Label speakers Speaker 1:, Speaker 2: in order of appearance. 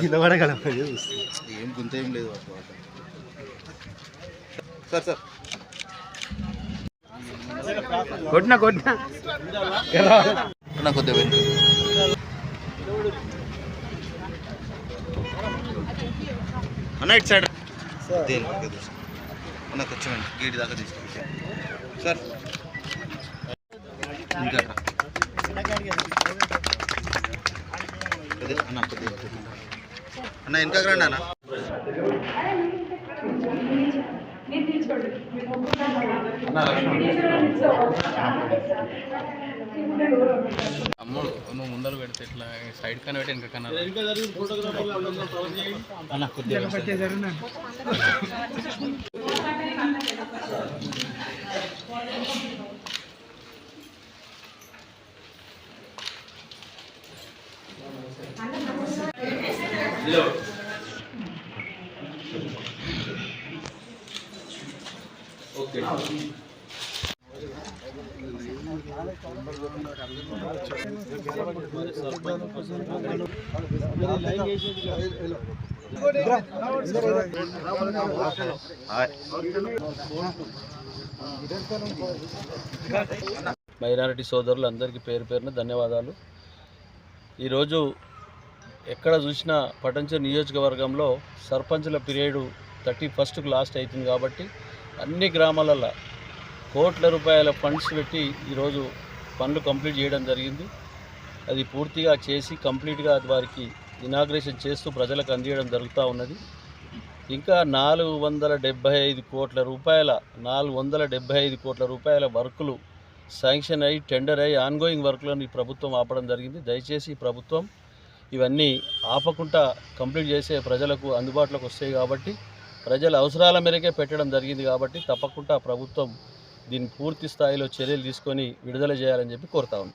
Speaker 1: కింద పడగల
Speaker 2: ఏం గుంత ఏం లేదు సార్ సార్
Speaker 1: కొట్టినా కొట్టినా
Speaker 2: కొద్దిగా అన్న ఇటు సైడ్ అన్న కొంచెం గేట్ దాకా తీసుకొచ్చా సార్ ఇంకా అన్న కొద్దిగా అన్న వెనకకు రండి అన్న
Speaker 1: అమ్ముడు నువ్వు ముందర పెడితే ఇట్లా సైడ్ కన్నా పెట్టి వెనక కన్నా మైనారిటీ సోదరులందరికీ పేరు పేరున ధన్యవాదాలు. ఈరోజు ఎక్కడ చూసినా పటంచెరు నియోజకవర్గంలో సర్పంచుల పీరియడ్ 31కు లాస్ట్ అవుతుంది కాబట్టి అన్ని గ్రామాలలో కోట్ల రూపాయల ఫండ్స్ పెట్టి ఈరోజు పనులు కంప్లీట్ చేయడం జరిగింది. అది పూర్తిగా చేసి కంప్లీట్గా వారికి ఇనాగ్రేషన్ చేస్తూ ప్రజలకు అందించడం జరుగుతూ ఉన్నది. ఇంకా 475 కోట్ల రూపాయల వర్కులు శాంక్షన్ అయ్యి టెండర్ అయ్యి ఆన్గోయింగ్ వర్కులను ఈ ప్రభుత్వం ఆపడం జరిగింది. దయచేసి ఈ ప్రభుత్వం ఇవన్నీ ఆపకుండా కంప్లీట్ చేసే ప్రజలకు అందుబాటులోకి వస్తాయి కాబట్టి ప్రజల అవసరాల మేరకే పెట్టడం జరిగింది కాబట్టి తప్పకుండా ప్రభుత్వం దీన్ని పూర్తి స్థాయిలో చర్యలు తీసుకొని విడుదల చేయాలని చెప్పి కోరుతా ఉన్నాం.